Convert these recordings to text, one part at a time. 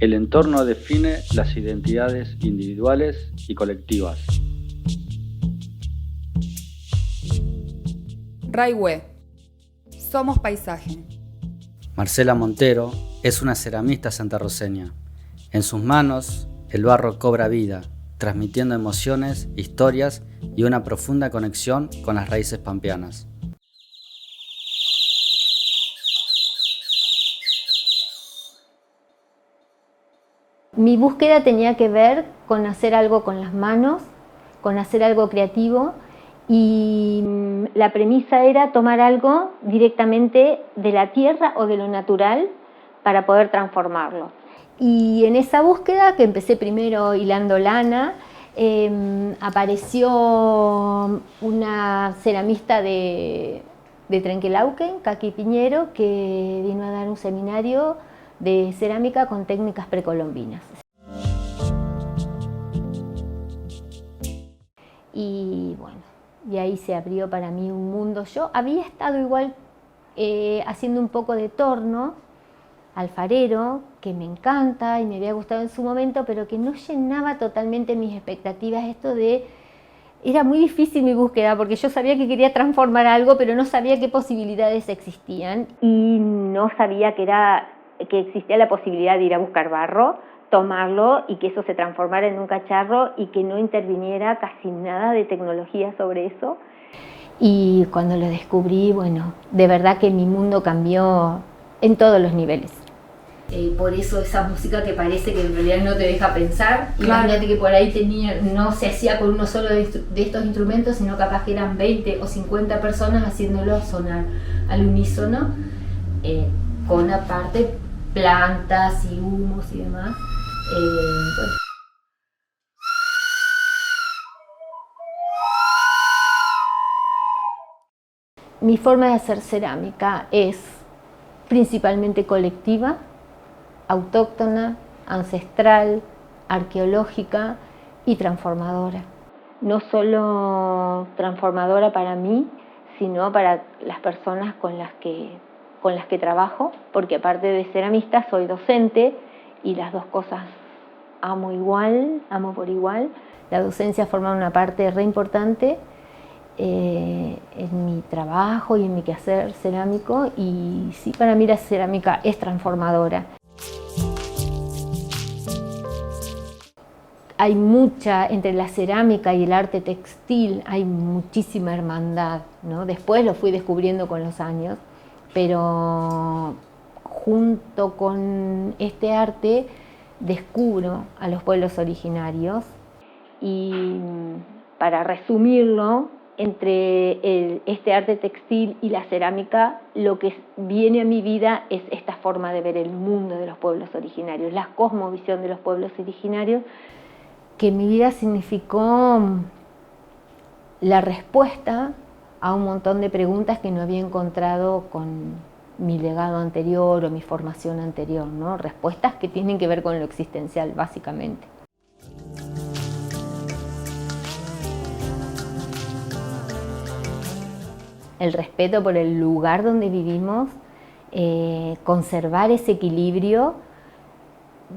El entorno define las identidades individuales y colectivas. Raihue, somos paisaje. Marcela Montero es una ceramista santarroceña. En sus manos, el barro cobra vida, transmitiendo emociones, historias y una profunda conexión con las raíces pampeanas. Mi búsqueda tenía que ver con hacer algo con las manos, con hacer algo creativo, y la premisa era tomar algo directamente de la tierra o de lo natural para poder transformarlo. Y en esa búsqueda, que empecé primero hilando lana, apareció una ceramista de Trenquelauquen, Kaki Piñero, que vino a dar un seminario de cerámica con técnicas precolombinas. Y bueno, y ahí se abrió para mí un mundo. Yo había estado igual haciendo un poco de torno, alfarero, que me encanta y me había gustado en su momento, pero que no llenaba totalmente mis expectativas. Era muy difícil mi búsqueda, porque yo sabía que quería transformar algo, pero no sabía qué posibilidades existían, y no sabía que existía la posibilidad de ir a buscar barro, tomarlo y que eso se transformara en un cacharro y que no interviniera casi nada de tecnología sobre eso. Y cuando lo descubrí, bueno, de verdad que mi mundo cambió en todos los niveles. Por eso esa música que parece que en realidad no te deja pensar. Claro. Imagínate que por ahí no se hacía con uno solo de estos instrumentos, sino capaz que eran 20 o 50 personas haciéndolo sonar al unísono, con aparte plantas y humos y demás. Bueno. Mi forma de hacer cerámica es principalmente colectiva, autóctona, ancestral, arqueológica y transformadora. No solo transformadora para mí, sino para las personas con las que trabajo, porque aparte de ceramista soy docente y las dos cosas amo por igual. La docencia forma una parte re importante en mi trabajo y en mi quehacer cerámico, y sí, para mí la cerámica es transformadora. Hay entre la cerámica y el arte textil, hay muchísima hermandad, ¿no? Después lo fui descubriendo con los años, pero junto con este arte descubro a los pueblos originarios. Y para resumirlo, entre este arte textil y la cerámica, lo que viene a mi vida es esta forma de ver el mundo de los pueblos originarios, la cosmovisión de los pueblos originarios, que en mi vida significó la respuesta a un montón de preguntas que no había encontrado con mi legado anterior o mi formación anterior, ¿no? Respuestas que tienen que ver con lo existencial, básicamente. El respeto por el lugar donde vivimos, conservar ese equilibrio.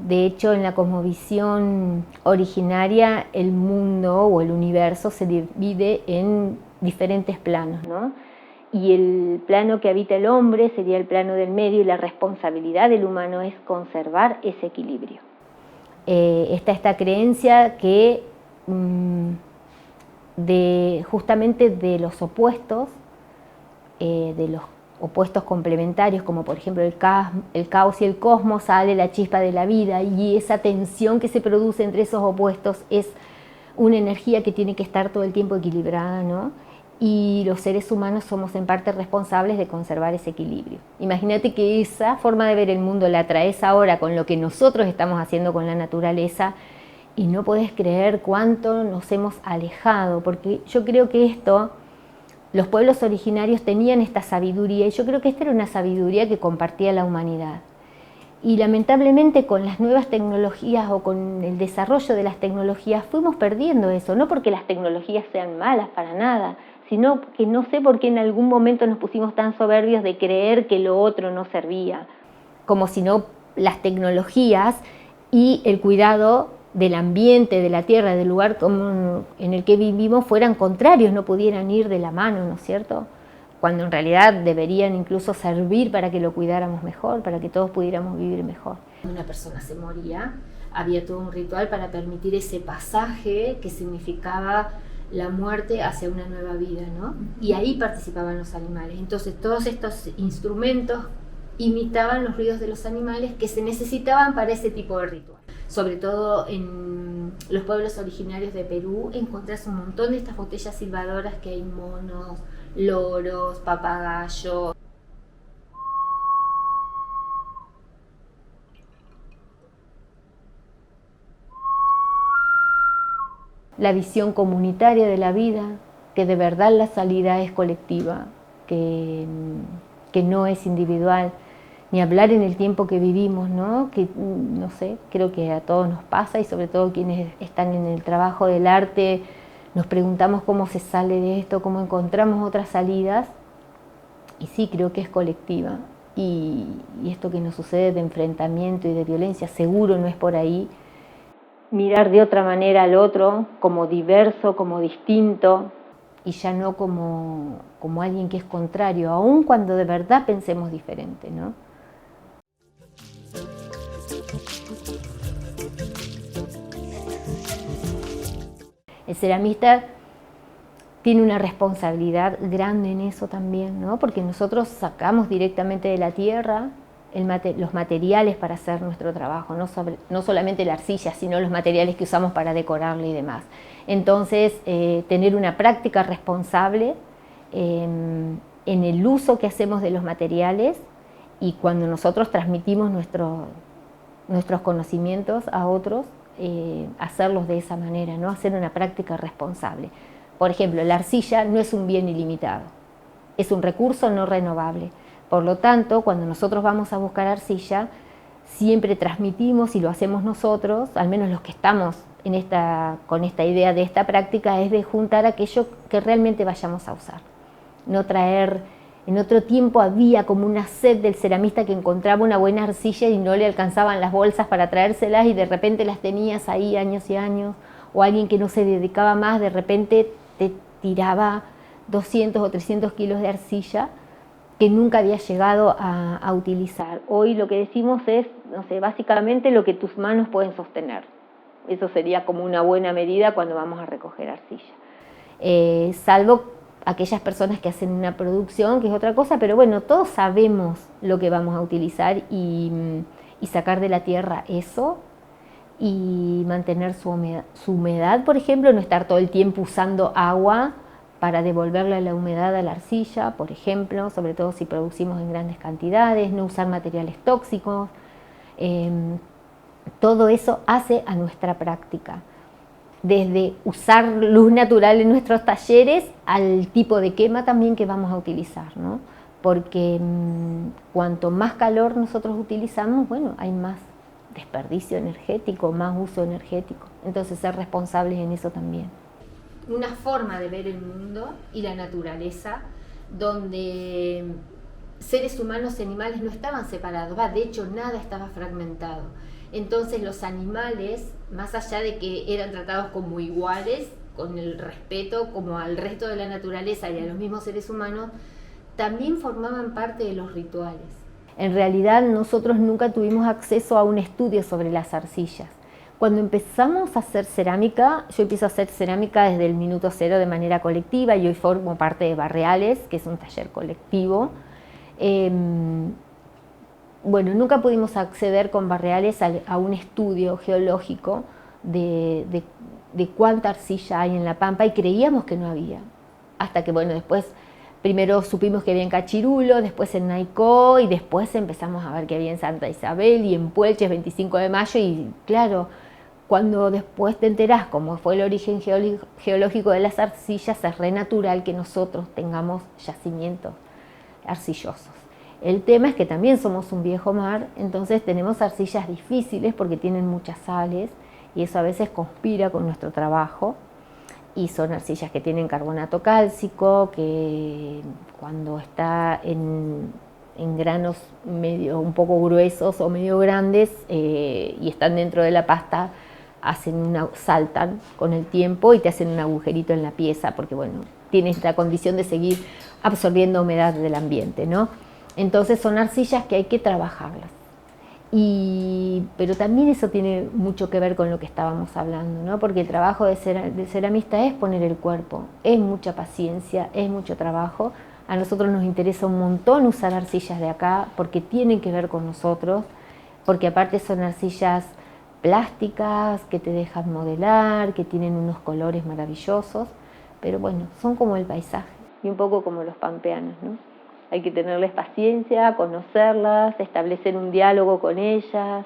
De hecho, en la cosmovisión originaria, el mundo o el universo se divide en diferentes planos, ¿no? Y el plano que habita el hombre sería el plano del medio, y la responsabilidad del humano es conservar ese equilibrio. Está esta creencia que justamente de los opuestos, de los opuestos complementarios, como por ejemplo el caos y el cosmos, sale la chispa de la vida, y esa tensión que se produce entre esos opuestos es una energía que tiene que estar todo el tiempo equilibrada, ¿no? Y los seres humanos somos en parte responsables de conservar ese equilibrio. Imagínate que esa forma de ver el mundo la traes ahora con lo que nosotros estamos haciendo con la naturaleza, y no podés creer cuánto nos hemos alejado, porque yo creo que los pueblos originarios tenían esta sabiduría, y yo creo que esta era una sabiduría que compartía la humanidad. Y lamentablemente con las nuevas tecnologías o con el desarrollo de las tecnologías fuimos perdiendo eso, no porque las tecnologías sean malas para nada, sino que no sé por qué en algún momento nos pusimos tan soberbios de creer que lo otro no servía, como si no las tecnologías y el cuidado del ambiente, de la tierra, del lugar en el que vivimos fueran contrarios, no pudieran ir de la mano, ¿no es cierto? Cuando en realidad deberían incluso servir para que lo cuidáramos mejor, para que todos pudiéramos vivir mejor. Una persona se moría, había todo un ritual para permitir ese pasaje que significaba la muerte hacia una nueva vida, ¿no? Y ahí participaban los animales. Entonces todos estos instrumentos imitaban los ruidos de los animales que se necesitaban para ese tipo de ritual. Sobre todo en los pueblos originarios de Perú encontrás un montón de estas botellas silbadoras que hay monos, loros, papagayos. La visión comunitaria de la vida, que de verdad la salida es colectiva, que no es individual, ni hablar en el tiempo que vivimos, ¿no? Que, no sé, creo que a todos nos pasa y sobre todo quienes están en el trabajo del arte, nos preguntamos cómo se sale de esto, cómo encontramos otras salidas, y sí, creo que es colectiva, y esto que nos sucede de enfrentamiento y de violencia seguro no es por ahí. Mirar de otra manera al otro, como diverso, como distinto, y ya no como alguien que es contrario, aun cuando de verdad pensemos diferente, ¿no? El ceramista tiene una responsabilidad grande en eso también, ¿no? Porque nosotros sacamos directamente de la tierra los materiales para hacer nuestro trabajo, no solamente la arcilla, sino los materiales que usamos para decorarla y demás. Entonces, tener una práctica responsable en el uso que hacemos de los materiales, y cuando nosotros transmitimos nuestros conocimientos a otros, hacerlos de esa manera, ¿no? Hacer una práctica responsable. Por ejemplo, la arcilla no es un bien ilimitado, es un recurso no renovable. Por lo tanto, cuando nosotros vamos a buscar arcilla, siempre transmitimos, y lo hacemos nosotros, al menos los que estamos con esta idea de esta práctica, es de juntar aquello que realmente vayamos a usar. No traer, en otro tiempo había como una sed del ceramista que encontraba una buena arcilla y no le alcanzaban las bolsas para traérselas y de repente las tenías ahí años y años, o alguien que no se dedicaba más, de repente te tiraba 200 o 300 kilos de arcilla que nunca había llegado a utilizar. Hoy lo que decimos es, no sé, básicamente lo que tus manos pueden sostener. Eso sería como una buena medida cuando vamos a recoger arcilla. Salvo aquellas personas que hacen una producción, que es otra cosa, pero bueno, todos sabemos lo que vamos a utilizar y sacar de la tierra eso y mantener su humedad, por ejemplo, no estar todo el tiempo usando agua para devolverle la humedad a la arcilla, por ejemplo, sobre todo si producimos en grandes cantidades, no usar materiales tóxicos. Todo eso hace a nuestra práctica, desde usar luz natural en nuestros talleres al tipo de quema también que vamos a utilizar, ¿no? Porque cuanto más calor nosotros utilizamos, bueno, hay más desperdicio energético, más uso energético. Entonces, ser responsables en eso también. Una forma de ver el mundo y la naturaleza donde seres humanos y animales no estaban separados, de hecho nada estaba fragmentado. Entonces los animales, más allá de que eran tratados como iguales, con el respeto como al resto de la naturaleza y a los mismos seres humanos, también formaban parte de los rituales. En realidad nosotros nunca tuvimos acceso a un estudio sobre las arcillas. Cuando empezamos a hacer cerámica, yo empiezo a hacer cerámica desde el minuto cero de manera colectiva y hoy formo parte de Barreales, que es un taller colectivo. Bueno, nunca pudimos acceder con Barreales a un estudio geológico de cuánta arcilla hay en La Pampa y creíamos que no había. Hasta que, bueno, después primero supimos que había en Cachirulo, después en Naicó y después empezamos a ver que había en Santa Isabel y en Puelches 25 de mayo y claro, cuando después te enterás cómo fue el origen geológico de las arcillas, es re natural que nosotros tengamos yacimientos arcillosos. El tema es que también somos un viejo mar, entonces tenemos arcillas difíciles porque tienen muchas sales y eso a veces conspira con nuestro trabajo. Y son arcillas que tienen carbonato cálcico, que cuando está en en granos medio, un poco gruesos o medio grandes, y están dentro de la pasta, saltan con el tiempo y te hacen un agujerito en la pieza, porque bueno, tienes la condición de seguir absorbiendo humedad del ambiente, ¿no? Entonces son arcillas que hay que trabajarlas. Pero también eso tiene mucho que ver con lo que estábamos hablando, ¿no? Porque el trabajo del ceramista es poner el cuerpo, es mucha paciencia, es mucho trabajo. A nosotros nos interesa un montón usar arcillas de acá porque tienen que ver con nosotros, porque aparte son arcillas plásticas que te dejan modelar, que tienen unos colores maravillosos, pero bueno, son como el paisaje y un poco como los pampeanos, ¿no? Hay que tenerles paciencia, conocerlas, establecer un diálogo con ellas,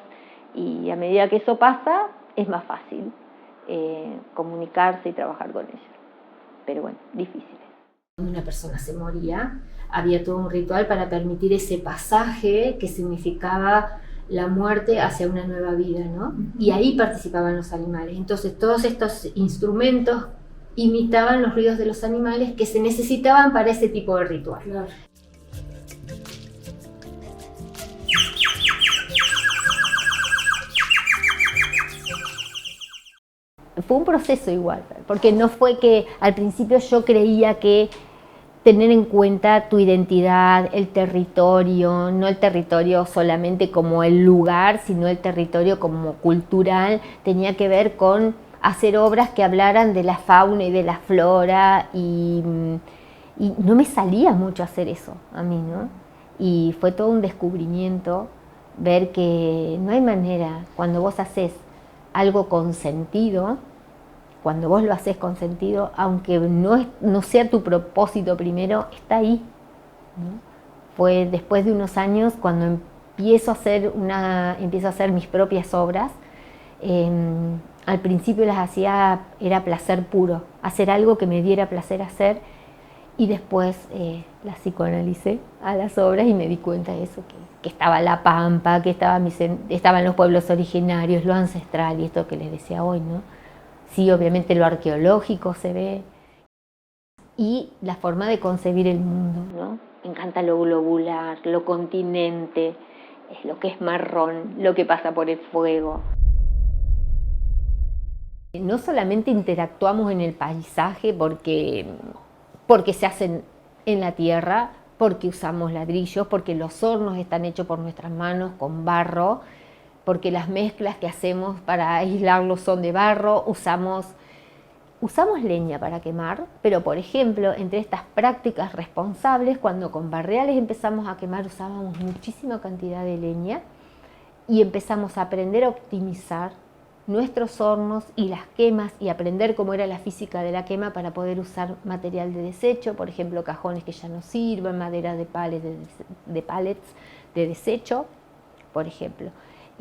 y a medida que eso pasa es más fácil comunicarse y trabajar con ellas. Pero bueno, difícil. Cuando una persona se moría, había todo un ritual para permitir ese pasaje que significaba la muerte hacia una nueva vida, ¿no? Y ahí participaban los animales. Entonces todos estos instrumentos imitaban los ruidos de los animales que se necesitaban para ese tipo de ritual. Claro. Fue un proceso igual, porque no fue que al principio yo creía que tener en cuenta tu identidad, el territorio, no el territorio solamente como el lugar, sino el territorio como cultural, tenía que ver con hacer obras que hablaran de la fauna y de la flora, y no me salía mucho hacer eso a mí, ¿no? Y fue todo un descubrimiento ver que no hay manera, cuando vos haces algo con sentido, cuando vos lo haces con sentido, aunque no sea tu propósito primero, está ahí, ¿no? Fue después de unos años cuando empiezo a hacer mis propias obras. Al principio las hacía, era placer puro, hacer algo que me diera placer hacer, y después las psicoanalicé a las obras y me di cuenta de eso, que estaba la pampa, que estaban los pueblos originarios, lo ancestral y esto que les decía hoy, ¿no? Sí, obviamente lo arqueológico se ve, y la forma de concebir el mundo, ¿no? Me encanta lo globular, lo continente, lo que es marrón, lo que pasa por el fuego. No solamente interactuamos en el paisaje porque se hacen en la tierra, porque usamos ladrillos, porque los hornos están hechos por nuestras manos con barro, porque las mezclas que hacemos para aislarlos son de barro, usamos leña para quemar, pero por ejemplo, entre estas prácticas responsables, cuando con barreales empezamos a quemar, usábamos muchísima cantidad de leña y empezamos a aprender a optimizar nuestros hornos y las quemas y aprender cómo era la física de la quema para poder usar material de desecho, por ejemplo, cajones que ya no sirven, madera de pallets de desecho, por ejemplo.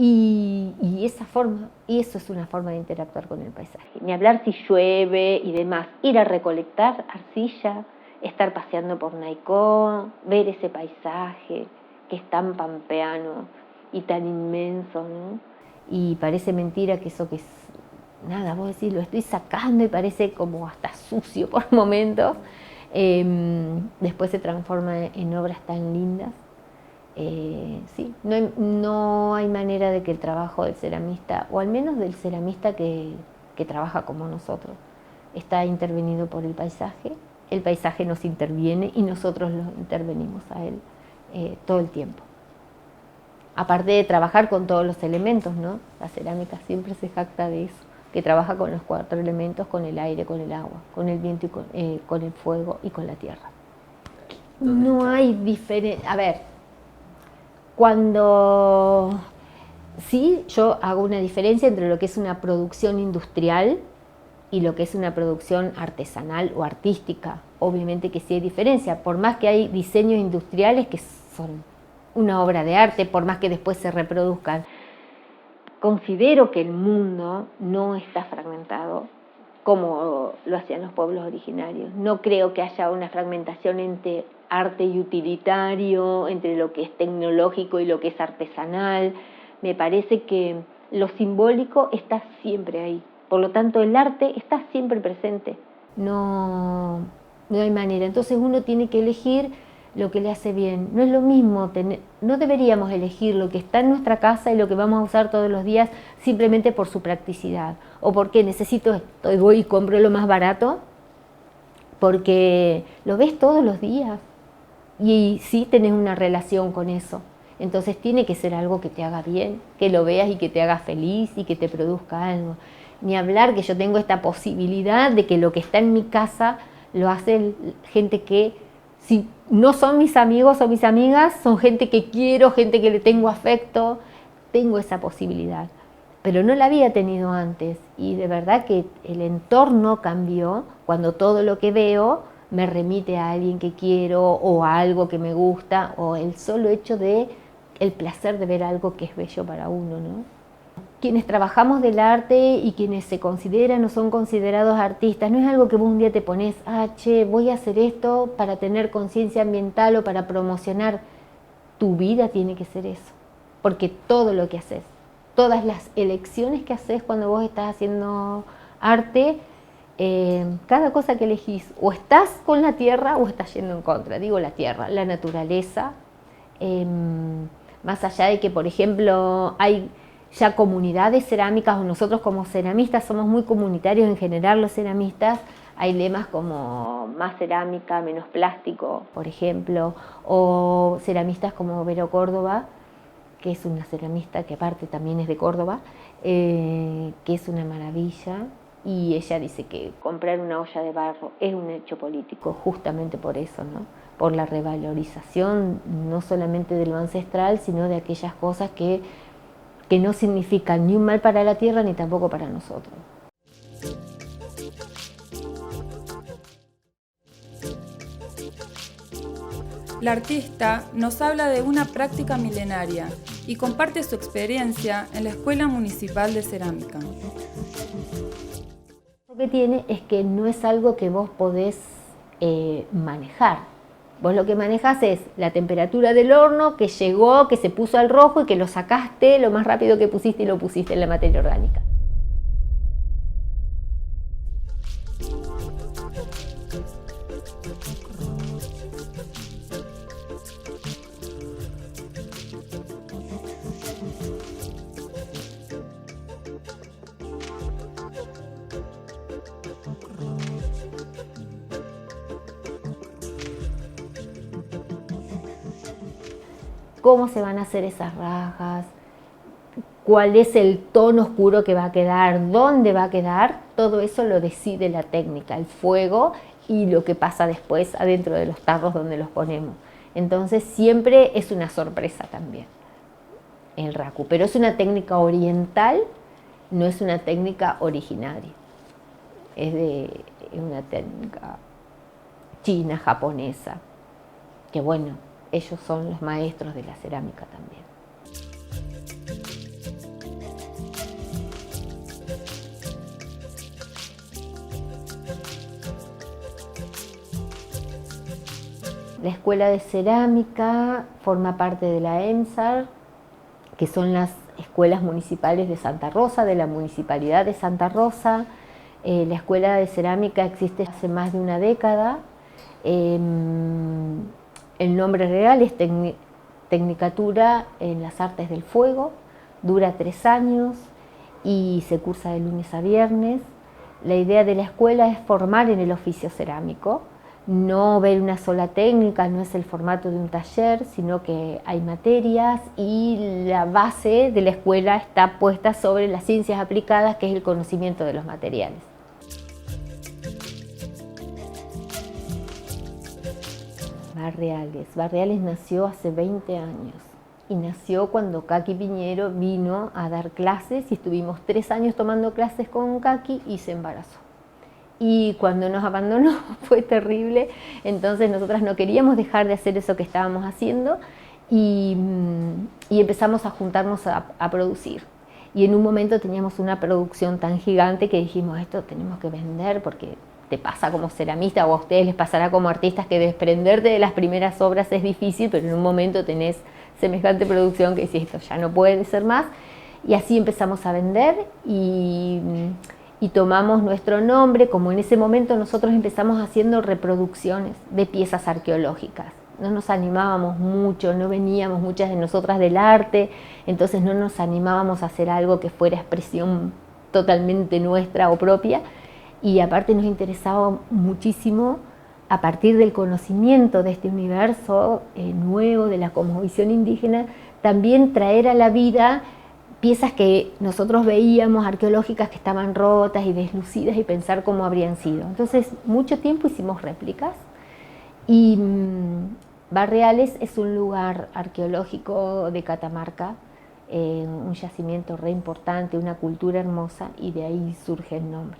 Y eso es una forma de interactuar con el paisaje. Ni hablar si llueve y demás, ir a recolectar arcilla, estar paseando por Naicó, ver ese paisaje que es tan pampeano y tan inmenso, ¿no? Y parece mentira que eso que es nada, vos decís, lo estoy sacando y parece como hasta sucio por momentos, después se transforma en obras tan lindas. Sí, no hay manera de que el trabajo del ceramista, o al menos del ceramista que trabaja como nosotros, está intervenido por el paisaje nos interviene y nosotros lo intervenimos a él todo el tiempo. Aparte de trabajar con todos los elementos, ¿no? La cerámica siempre se jacta de eso, que trabaja con los 4 elementos, con el aire, con el agua, con el viento, y con el fuego y con la tierra. No hay diferencia. A ver, sí, yo hago una diferencia entre lo que es una producción industrial y lo que es una producción artesanal o artística. Obviamente que sí hay diferencia, por más que hay diseños industriales que son una obra de arte, por más que después se reproduzcan. Considero que el mundo no está fragmentado como lo hacían los pueblos originarios. No creo que haya una fragmentación entre arte y utilitario, entre lo que es tecnológico y lo que es artesanal. Me parece que lo simbólico está siempre ahí. Por lo tanto, el arte está siempre presente. No hay manera. Entonces uno tiene que elegir lo que le hace bien. No es lo mismo, no deberíamos elegir lo que está en nuestra casa y lo que vamos a usar todos los días simplemente por su practicidad o porque necesito esto y voy y compro lo más barato, porque lo ves todos los días y sí tenés una relación con eso. Entonces tiene que ser algo que te haga bien, que lo veas y que te haga feliz y que te produzca algo. Ni hablar que yo tengo esta posibilidad de que lo que está en mi casa lo hace gente que, si no son mis amigos o mis amigas, son gente que quiero, gente que le tengo afecto. Tengo esa posibilidad, pero no la había tenido antes y de verdad que el entorno cambió cuando todo lo que veo me remite a alguien que quiero o a algo que me gusta, o el solo hecho de el placer de ver algo que es bello para uno, ¿no? Quienes trabajamos del arte y quienes se consideran o son considerados artistas, no es algo que vos un día te pones, che, voy a hacer esto para tener conciencia ambiental o para promocionar. Tu vida tiene que ser eso, porque todo lo que haces, todas las elecciones que haces cuando vos estás haciendo arte, cada cosa que elegís, o estás con la tierra o estás yendo en contra. Digo la tierra, la naturaleza, más allá de que, por ejemplo, hay ya comunidades cerámicas, o nosotros como ceramistas somos muy comunitarios en general los ceramistas. Hay lemas como más cerámica, menos plástico, por ejemplo, o ceramistas como Vero Córdoba, que es una ceramista que aparte también es de Córdoba, que es una maravilla, y ella dice que comprar una olla de barro es un hecho político, justamente por eso, ¿no? Por la revalorización no solamente de lo ancestral, sino de aquellas cosas que no significan ni un mal para la tierra ni tampoco para nosotros. La artista nos habla de una práctica milenaria y comparte su experiencia en la Escuela Municipal de Cerámica. Lo que tiene es que no es algo que vos podés manejar. Vos lo que manejás es la temperatura del horno, que llegó, que se puso al rojo y que lo sacaste lo más rápido que pusiste y lo pusiste en la materia orgánica. Cómo se van a hacer esas rajas, cuál es el tono oscuro que va a quedar, dónde va a quedar, todo eso lo decide la técnica, el fuego y lo que pasa después adentro de los tarros donde los ponemos. Entonces siempre es una sorpresa también el raku, pero es una técnica oriental, no es una técnica originaria, es una técnica china, japonesa, que bueno, ellos son los maestros de la cerámica también. La Escuela de Cerámica forma parte de la EMSAR, que son las escuelas municipales de Santa Rosa, de la Municipalidad de Santa Rosa. La Escuela de Cerámica existe hace más de una década. El nombre real es Tecnicatura en las Artes del Fuego, dura 3 años y se cursa de lunes a viernes. La idea de la escuela es formar en el oficio cerámico, no ver una sola técnica, no es el formato de un taller, sino que hay materias y la base de la escuela está puesta sobre las ciencias aplicadas, que es el conocimiento de los materiales. Barreales nació hace 20 años y nació cuando Kaki Piñero vino a dar clases y estuvimos 3 años tomando clases con Kaki y se embarazó. Y cuando nos abandonó fue terrible, entonces nosotras no queríamos dejar de hacer eso que estábamos haciendo y empezamos a juntarnos a producir. Y en un momento teníamos una producción tan gigante que dijimos, esto tenemos que vender porque te pasa como ceramista o a ustedes les pasará como artistas que desprenderte de las primeras obras es difícil, pero en un momento tenés semejante producción que decís, esto ya no puede ser más. Y así empezamos a vender y tomamos nuestro nombre, como en ese momento nosotros empezamos haciendo reproducciones de piezas arqueológicas. nos animábamos mucho, no veníamos muchas de nosotras del arte, entonces no nos animábamos a hacer algo que fuera expresión totalmente nuestra o propia, y aparte nos interesaba muchísimo, a partir del conocimiento de este universo nuevo, de la cosmovisión indígena, también traer a la vida piezas que nosotros veíamos arqueológicas que estaban rotas y deslucidas y pensar cómo habrían sido. Entonces, mucho tiempo hicimos réplicas y Barreales es un lugar arqueológico de Catamarca, un yacimiento re importante, una cultura hermosa, y de ahí surge el nombre.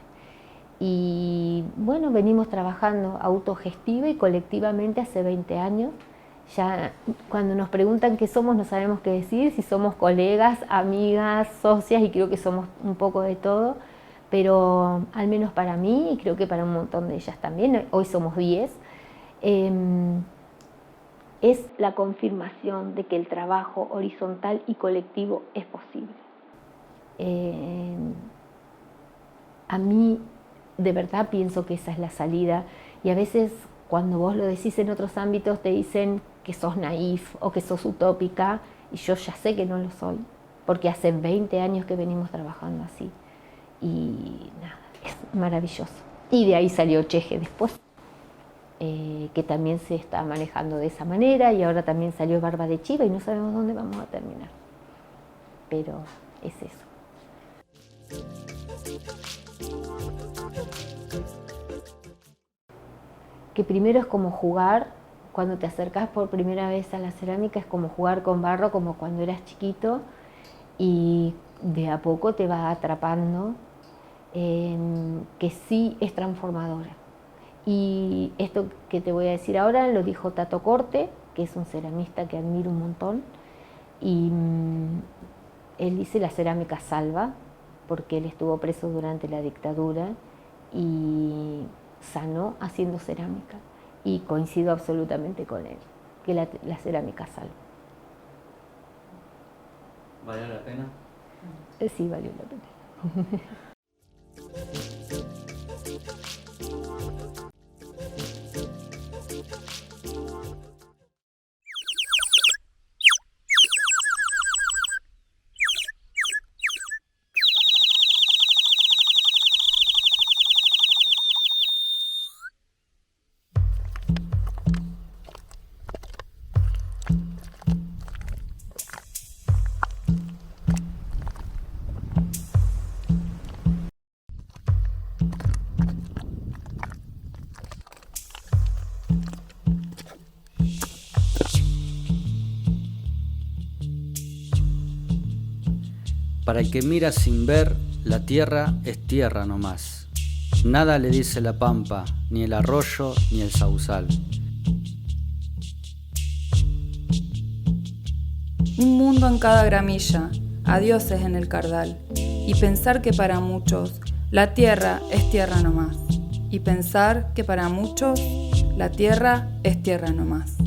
Y bueno, venimos trabajando autogestiva y colectivamente hace 20 años. Ya cuando nos preguntan qué somos no sabemos qué decir, si somos colegas, amigas, socias, y creo que somos un poco de todo, pero al menos para mí y creo que para un montón de ellas también, hoy somos 10, es la confirmación de que el trabajo horizontal y colectivo es posible. A mí de verdad pienso que esa es la salida, y a veces cuando vos lo decís en otros ámbitos te dicen que sos naif o que sos utópica, y yo ya sé que no lo soy, porque hace 20 años que venimos trabajando así, y nada, es maravilloso. Y de ahí salió Cheje después, que también se está manejando de esa manera, y ahora también salió Barba de Chiva, y no sabemos dónde vamos a terminar, pero es eso. Que primero es como jugar, cuando te acercás por primera vez a la cerámica es como jugar con barro, como cuando eras chiquito, y de a poco te va atrapando, que sí es transformadora. Y esto que te voy a decir ahora lo dijo Tato Corte, que es un ceramista que admiro un montón, y él dice: la cerámica salva, porque él estuvo preso durante la dictadura y sanó haciendo cerámica, y coincido absolutamente con él, que la cerámica salva. ¿Valió la pena? Sí, valió la pena. Para el que mira sin ver, la tierra es tierra nomás. Nada le dice la pampa, ni el arroyo, ni el sausal. Un mundo en cada gramilla, a dioses en el cardal, y pensar que para muchos la tierra es tierra nomás, y pensar que para muchos la tierra es tierra nomás.